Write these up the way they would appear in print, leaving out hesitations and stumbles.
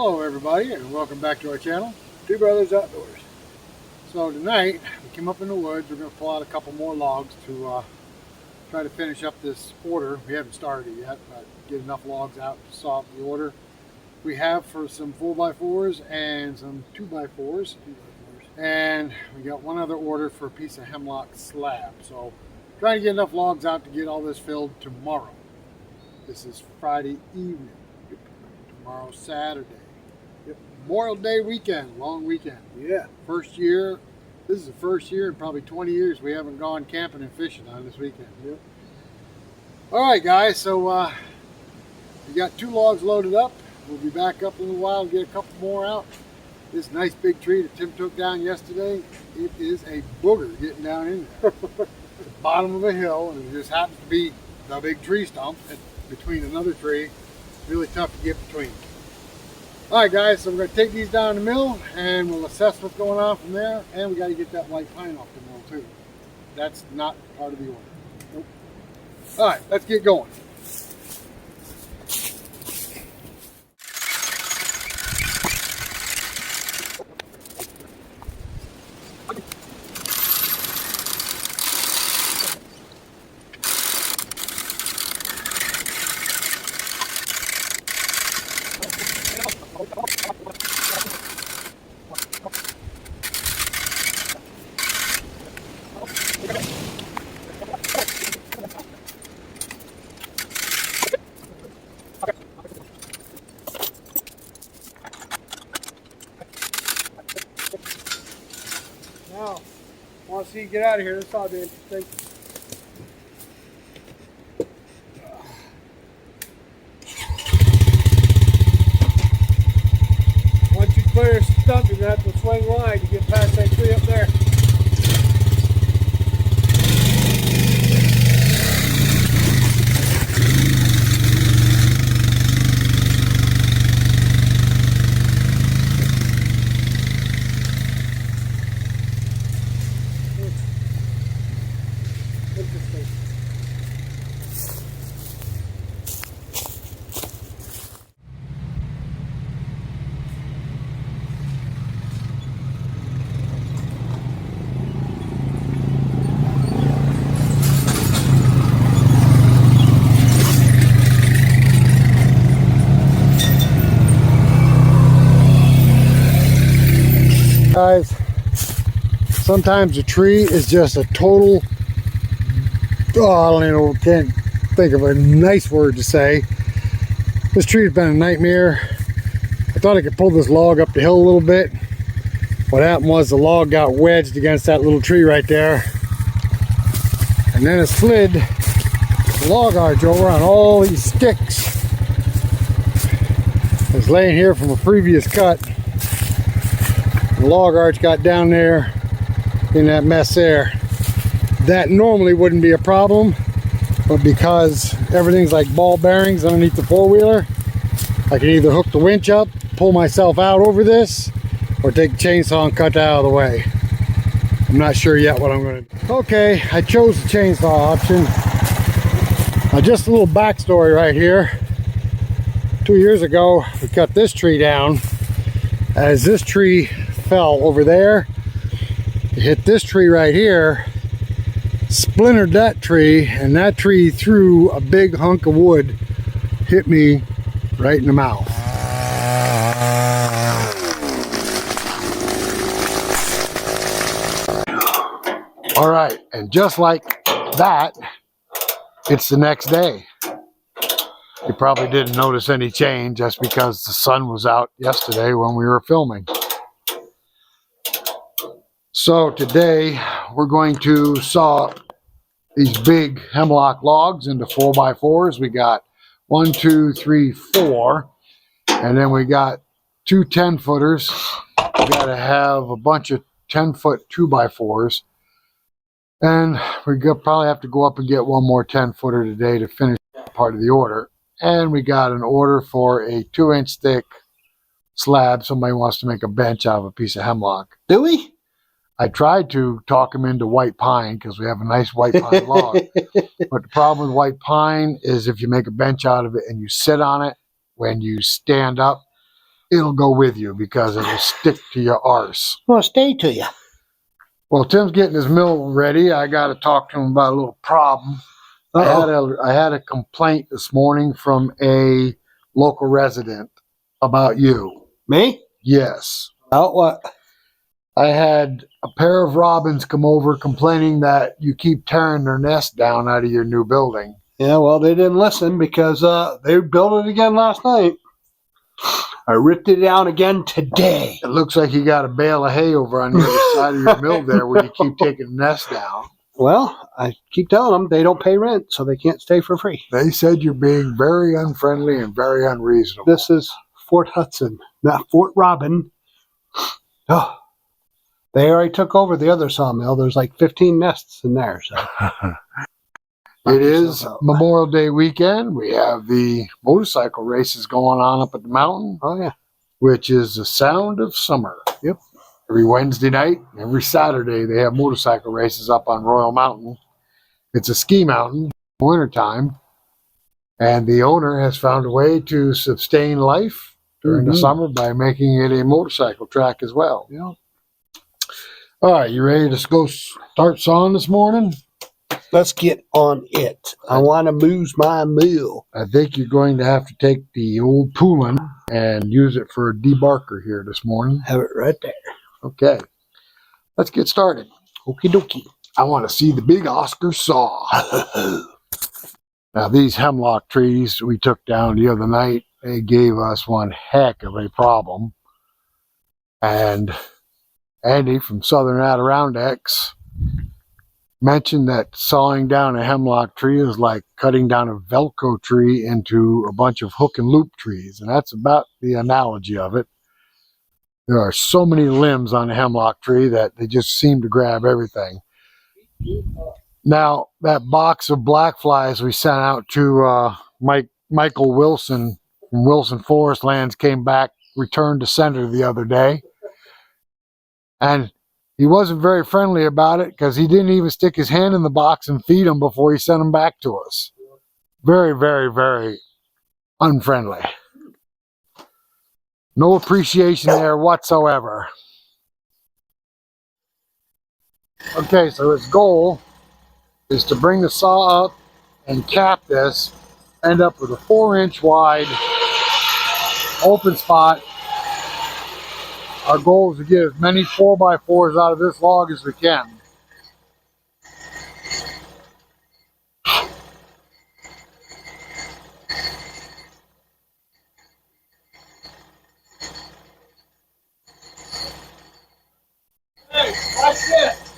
Hello everybody, and welcome back to our channel, Two Brothers Outdoors. So tonight, we came up in the woods. We're going to pull out a couple more logs to try to finish up this order. We haven't started it yet, but get enough logs out to solve the order we have for some 4x4s and some 2x4s. And we got one other order for a piece of hemlock slab. So trying to get enough logs out to get all this filled tomorrow. This is Friday evening. Tomorrow's Saturday. Yep. Memorial Day weekend, long weekend. Yeah. First year. This is the first year in probably 20 years we haven't gone camping and fishing on this weekend. Yep. All right, guys. So we got 2 logs loaded up. We'll be back up in a little while and get a couple more out. This nice big tree that Tim took down yesterday, it is a booger getting down in there. At the bottom of a hill, and it just happens to be the big tree stump between another tree. Really tough to get between. All right, guys, so we're going to take these down to the mill and we'll assess what's going on from there, and we got to get that white pine off the mill too. That's not part of the order. Nope. All right, let's get going. Now, I want to see you get out of here. This ought to be interesting. Once you clear your stump, you're going to have to swing wide to get past that tree up there. Guys, sometimes a tree is just a total, I don't even know, can't think of a nice word to say. This tree has been a nightmare. I thought I could pull this log up the hill a little bit. What happened was the log got wedged against that little tree right there, and then it slid the log arch over on all these sticks. It's laying here from a previous cut. The log arch got down there in that mess there. That normally wouldn't be a problem, but because everything's like ball bearings underneath the four-wheeler, I can either hook the winch up, pull myself out over this, or take the chainsaw and cut that out of the way. I'm not sure yet what I'm going to do. Okay, I chose the chainsaw option. Now, just a little backstory right here. 2 years ago, we cut this tree down. As this tree fell over there, it hit this tree right here, splintered that tree, and that tree threw a big hunk of wood, hit me right in the mouth. All right, and just like that, it's the next day. You probably didn't notice any change just because the sun was out yesterday when we were filming. So today we're going to saw these big hemlock logs into 4x4s. We got 1, 2, 3, 4, and then we got 2 10-footers. We got to have a bunch of 10-foot 2x4s, and we probably have to go up and get one more 10-footer today to finish part of the order. And we got an order for a 2-inch thick slab. Somebody wants to make a bench out of a piece of hemlock. Do we? I tried to talk him into white pine because we have a nice white pine log. But the problem with white pine is if you make a bench out of it and you sit on it, when you stand up, it'll go with you because it'll stick to your arse. Well, stay to you. Well, Tim's getting his mill ready. I got to talk to him about a little problem. I had a complaint this morning from a local resident about you. Me? Yes. About what? I had a pair of robins come over complaining that you keep tearing their nest down out of your new building. Yeah, well, they didn't listen because they built it again last night. I ripped it down again today. It looks like you got a bale of hay over on the other side of your mill there where you keep taking the nest down. Well, I keep telling them they don't pay rent, so they can't stay for free. They said you're being very unfriendly and very unreasonable. This is Fort Hudson, not Fort Robin. Oh, they already took over the other sawmill. There's like 15 nests in there. So it is Memorial Day weekend. We have the motorcycle races going on up at the mountain. Oh, yeah. Which is the sound of summer. Yep. Every Wednesday night, every Saturday, they have motorcycle races up on Royal Mountain. It's a ski mountain, wintertime, and the owner has found a way to sustain life during the summer by making it a motorcycle track as well. Yeah. All right, you ready to go start sawing this morning? Let's get on it. I want to move my mill. I think you're going to have to take the old Poolin and use it for a debarker here this morning. Have it right there. Okay, let's get started. Okie dokie. I want to see the big Oscar saw. Now, these hemlock trees we took down the other night, they gave us one heck of a problem. And Andy from Southern Adirondacks mentioned that sawing down a hemlock tree is like cutting down a Velcro tree into a bunch of hook and loop trees. And that's about the analogy of it. There are so many limbs on a hemlock tree that they just seem to grab everything. Now, that box of black flies we sent out to Michael Wilson from Wilson Forest Lands came back, returned to sender the other day. And he wasn't very friendly about it because he didn't even stick his hand in the box and feed them before he sent them back to us. Very, very, very unfriendly. No appreciation there whatsoever. Okay, so his goal is to bring the saw up and cap this, end up with a 4-inch wide open spot. Our goal is to get as many 4x4s out of this log as we can. Hey, watch this.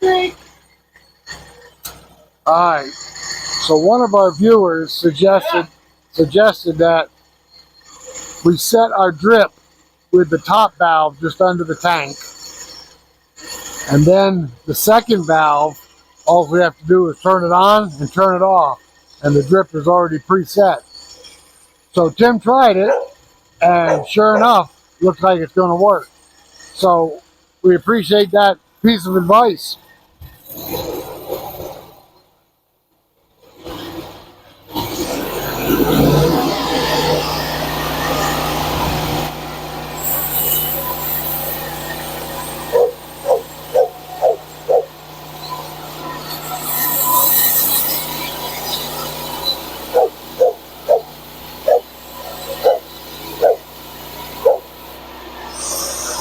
Drink. Alright, so one of our viewers suggested that we set our drip with the top valve just under the tank, and then the second valve, all we have to do is turn it on and turn it off, and the drip is already preset. So Tim tried it, and sure enough, looks like it's going to work. So we appreciate that piece of advice.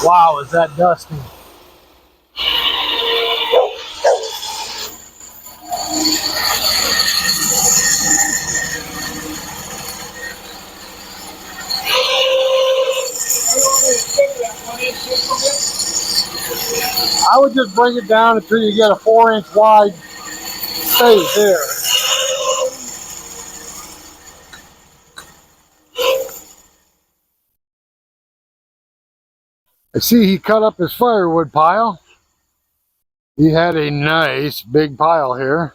Wow, is that dusty? I would just bring it down until you get a 4-inch wide space here. I see he cut up his firewood pile. He had a nice big pile here.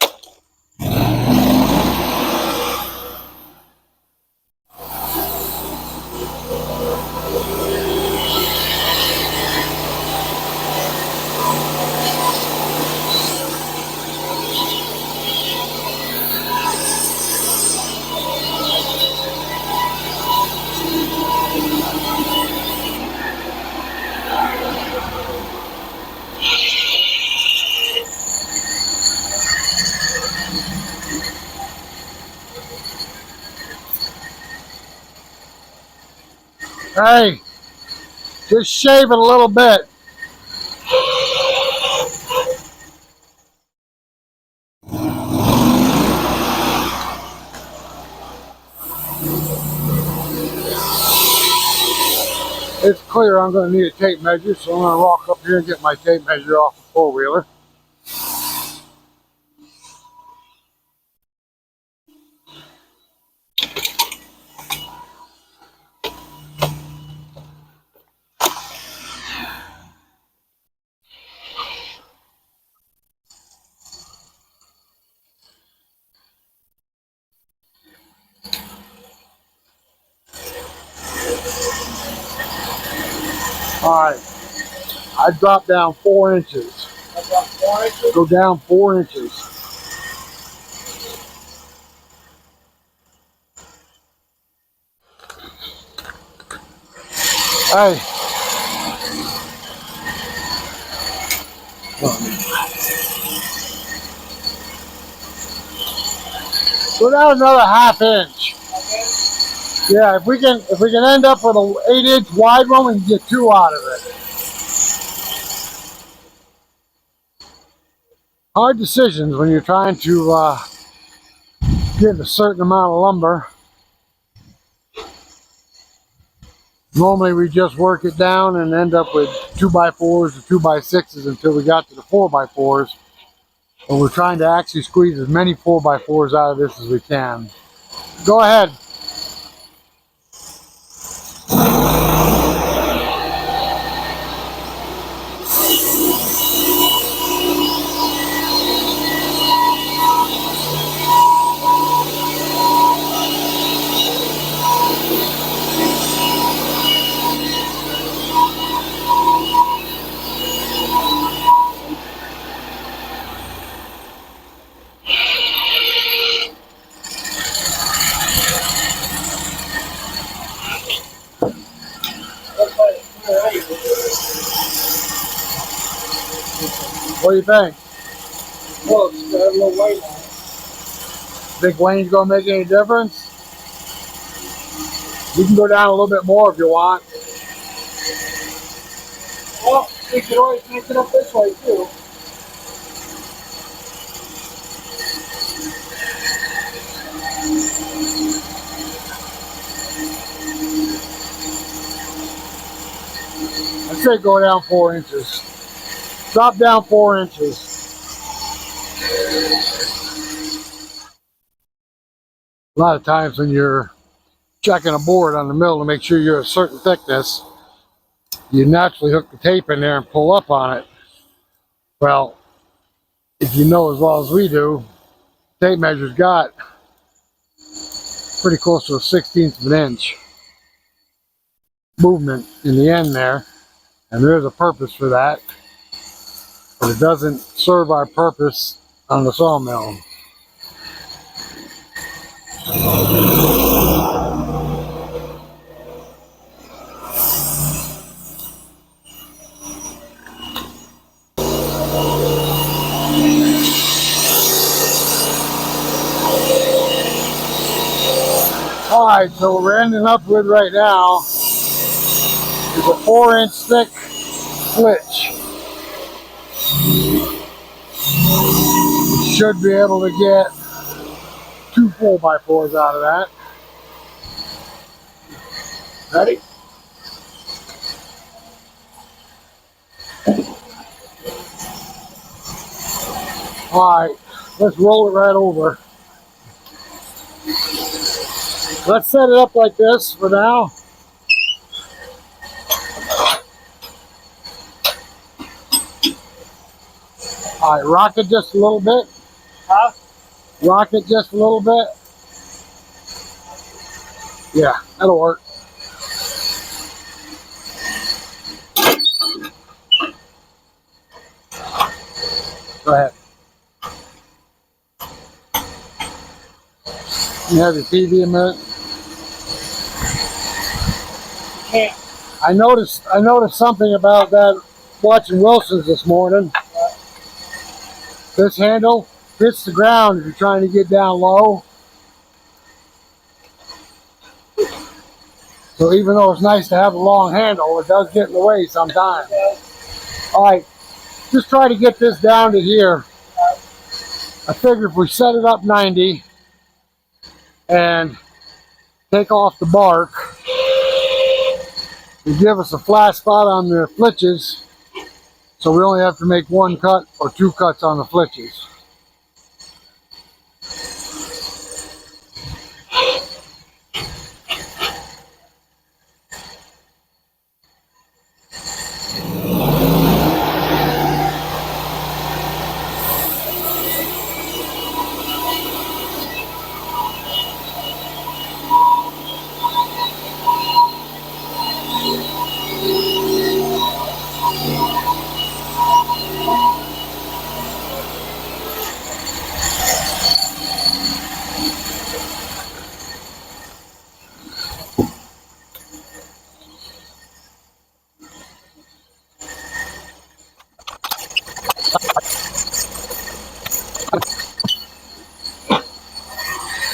Hey, just shave it a little bit. It's clear I'm going to need a tape measure, so I'm going to walk up here and get my tape measure off the four-wheeler. Alright, I dropped down 4 inches. Go down 4 inches. Hey. Go down another 1/2 inch. Yeah, if we can end up with an 8-inch wide one, we can get 2 out of it. Hard decisions when you're trying to get a certain amount of lumber. Normally we just work it down and end up with 2x4s or 2x6s until we got to the 4x4s. But we're trying to actually squeeze as many 4x4s out of this as we can. Go ahead. What do you think? Well, it's got a little weight on it. Think Wayne's gonna make any difference? You can go down a little bit more if you want. Well, we could always make it up this way too. I'd say go down 4 inches. Drop down 4 inches. A lot of times when you're checking a board on the mill to make sure you're a certain thickness, you naturally hook the tape in there and pull up on it. Well, if you know as well as we do, tape measure's got pretty close to a 1/16 of an inch movement in the end there, and there is a purpose for that, but it doesn't serve our purpose on the sawmill. Alright, so what we're ending up with right now is a 4-inch thick flitch. Should be able to get 2 4x4s out of that. Ready? Alright, let's roll it right over. Let's set it up like this for now. Alright, rock it just a little bit. Huh? Rock it just a little bit. Yeah, that'll work. Go ahead. You have your TV a minute? Can't. I noticed something about that watching Wilson's this morning. This handle hits the ground if you're trying to get down low. So even though it's nice to have a long handle, it does get in the way sometimes. All right, just try to get this down to here. I figure if we set it up 90 and take off the bark, and give us a flat spot on the flitches, so we only have to make one cut or two cuts on the flitches.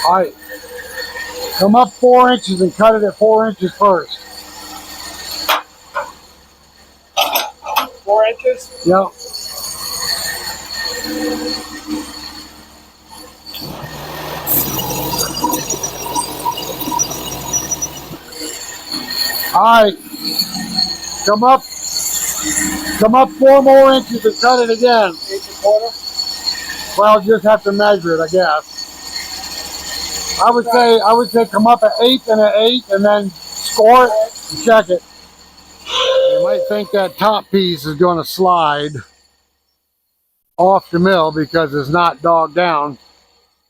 All right, come up 4 inches and cut it at 4 inches first. 4 inches? Yep. All right, come up 4 more inches and cut it again. 8 1/4? Well, just have to measure it, I guess. I would say come up 1/8 and 1/8 and then score it and check it. You might think that top piece is going to slide off the mill because it's not dogged down.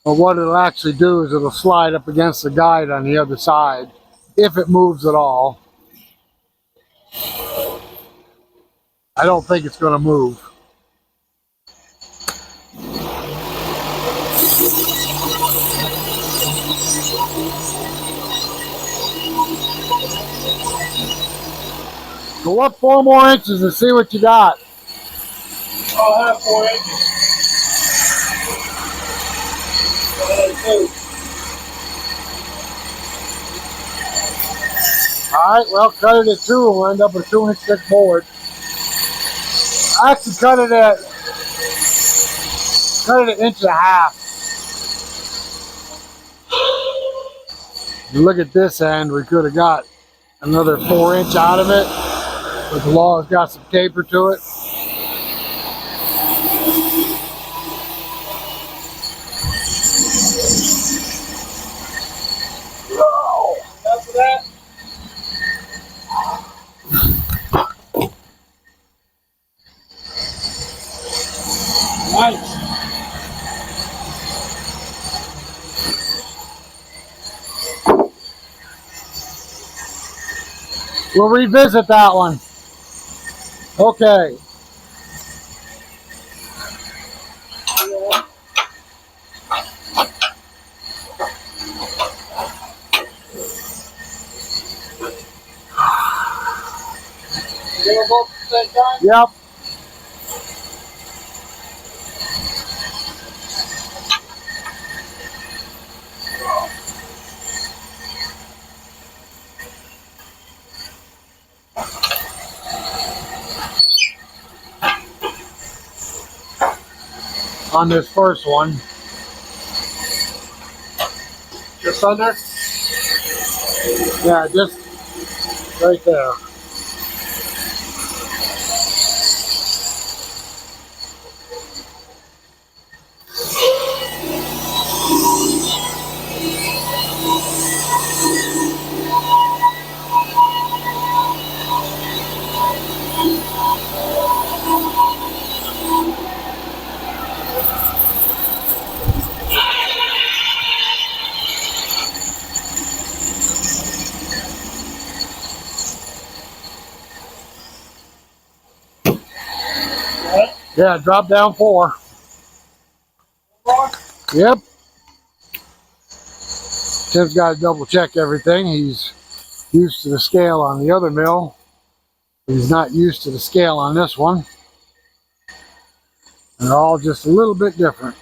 But what it'll actually do is it'll slide up against the guide on the other side, if it moves at all. I don't think it's going to move. Go up 4 more inches and see what you got. I'll have 4 inches. Alright, well, cut it at 2 and we'll end up with a 2-inch thick board. I actually cut it at 1.5 inches. You look at this end, we could have got another 4 inch out of it, but the law's got some taper to it. Enough of that? Nice. We'll revisit that one. Okay. They were both at the same time? Yep. On this first one. Just under? Yeah, just right there. Yeah, drop down 4. Yep. Tim's got to double check everything. He's used to the scale on the other mill. He's not used to the scale on this one. And they're all just a little bit different.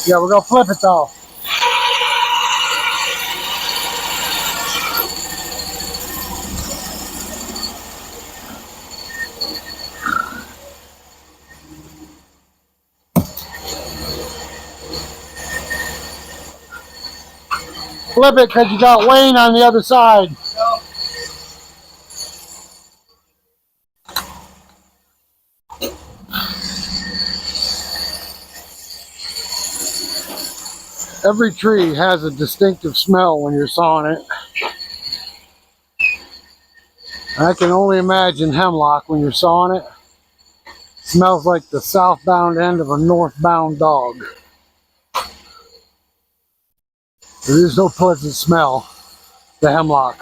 Yeah, we're gonna flip it though. Flip it because you got Wayne on the other side. No. Every tree has a distinctive smell when you're sawing it. I can only imagine hemlock when you're sawing it. Smells like the southbound end of a northbound dog. There is no pleasant smell, the hemlock.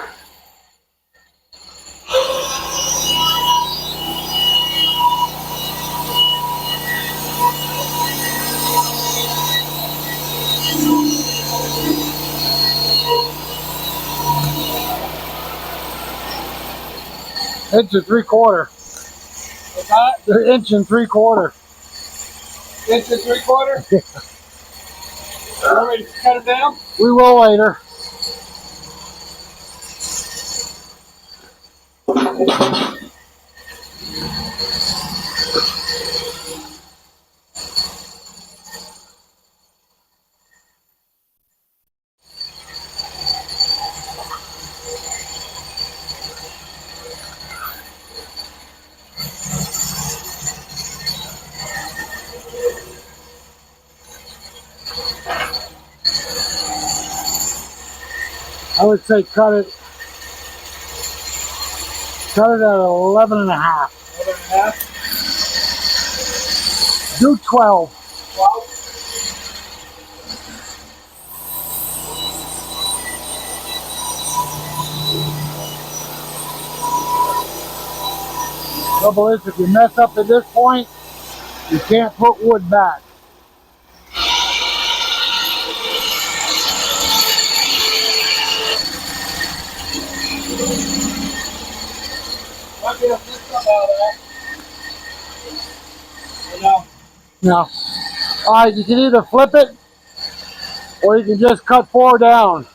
Inch and 3/4. What's that? They're inch and 3/4. Inch and 3/4? You want me to cut it down? We will later. I would say cut it at 11 and a half. 11 and a half? Do 12. 12? Trouble is, if you mess up at this point, you can't put wood back. Might be able to get something out of that. Or no? No. Alright, you can either flip it, or you can just cut 4 down.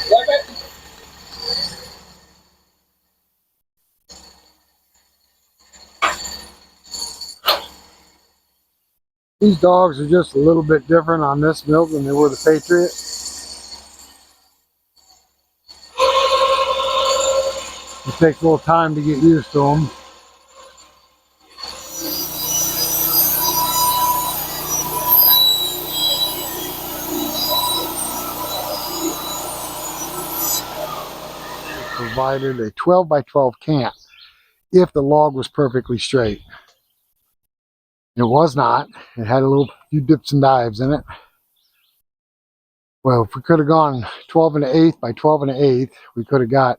Flip it? These dogs are just a little bit different on this mill than they were the Patriot. It takes a little time to get used to them. Provided a 12 by 12 camp if the log was perfectly straight. It was not. It had a few dips and dives in it. Well, if we could have gone 12 and an eighth by 12 and an eighth, we could have got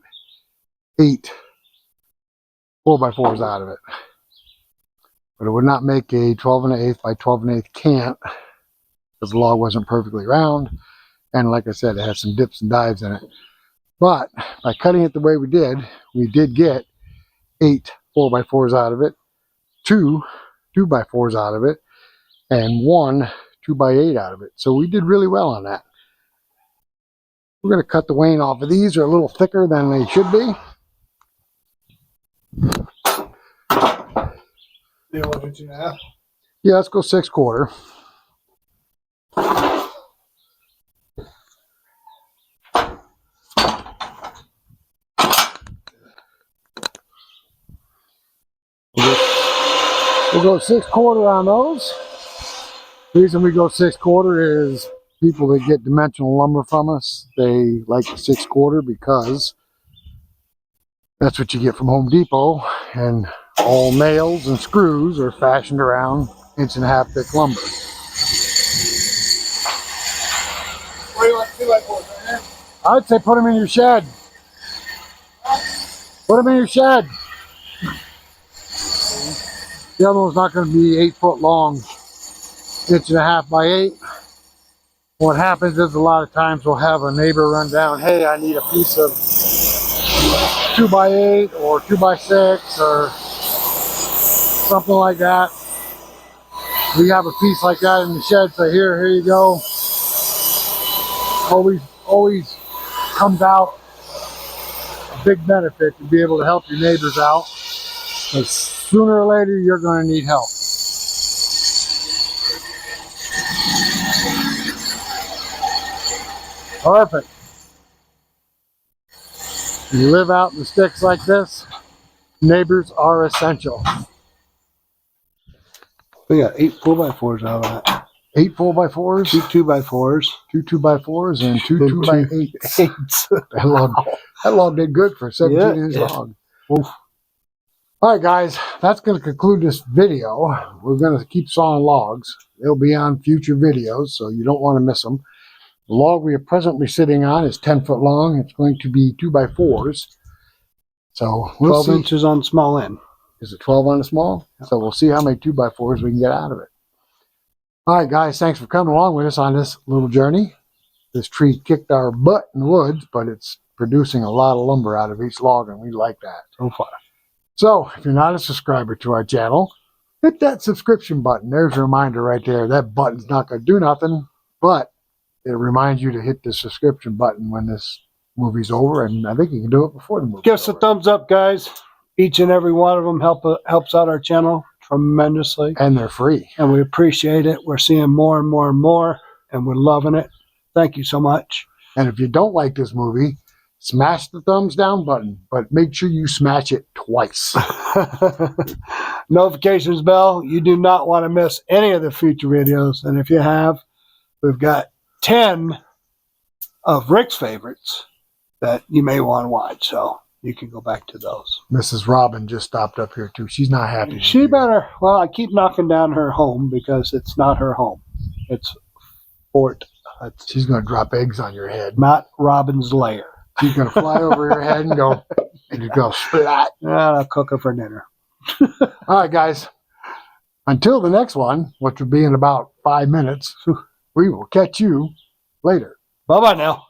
8 4x4s out of it. But it would not make a 12 and an eighth by 12 and an eighth camp because the log wasn't perfectly round. And like I said, it had some dips and dives in it. But by cutting it the way we did get 8 4x4s out of it, 2 2x4s out of it, and 1 2x8 out of it. So we did really well on that. We're going to cut the wane off of these. They're a little thicker than they should be. Yeah, 1 inch and a half. Yeah, let's go 6/4. We'll go 6/4 on those. The reason we go 6/4 is people that get dimensional lumber from us, they like the 6/4 because that's what you get from Home Depot, and all nails and screws are fashioned around 1.5 inch thick lumber. Where do you want 2x4s right here? I'd say put them in your shed. Put them in your shed. The other one's not going to be 8 foot long, 1.5 by 8. What happens is a lot of times we'll have a neighbor run down, hey, I need a piece of 2 by 8 or 2 by 6 or something like that. We have a piece like that in the shed, so here you go. Always comes out a big benefit to be able to help your neighbors out, because sooner or later you're going to need help. Perfect. You live out in the sticks like this, neighbors are essential. We got 8 4x4s out of that. 8 4x4s, 2 2x4s, 2 2x4s, and 2 and 2x8s. That log did good for a 17-inch log. Oof. All right, guys, that's going to conclude this video. We're going to keep sawing logs. They'll be on future videos, so you don't want to miss them. The log we are presently sitting on is 10 foot long. It's going to be 2x4s. So we'll 12 see. inches on the small end. Is it 12 on the small? So we'll see how many 2x4s we can get out of it. All right, guys, thanks for coming along with us on this little journey. This tree kicked our butt in the woods, but it's producing a lot of lumber out of each log, and we like that so far. So if you're not a subscriber to our channel, hit that subscription button. There's a reminder right there. That button's not going to do nothing, but it reminds you to hit the subscription button when this movie's over, and I think you can do it before the movie. Give us a thumbs up, guys. Each and every one of them helps out our channel tremendously. And they're free. And we appreciate it. We're seeing more and more and more, and we're loving it. Thank you so much. And if you don't like this movie, smash the thumbs down button, but make sure you smash it twice. Notifications bell. You do not want to miss any of the future videos. And if you have, we've got 10 of Rick's favorites that you may want to watch. So you can go back to those. Mrs. Robin just stopped up here too. She's not happy. She better, well, I keep knocking down her home because it's not her home. It's Fort. She's going to drop eggs on your head. Not Robin's lair. She's going to fly over your head and go, and you go splat. And I'll cook her for dinner. All right, guys. Until the next one, which will be in about 5 minutes, we will catch you later. Bye-bye now.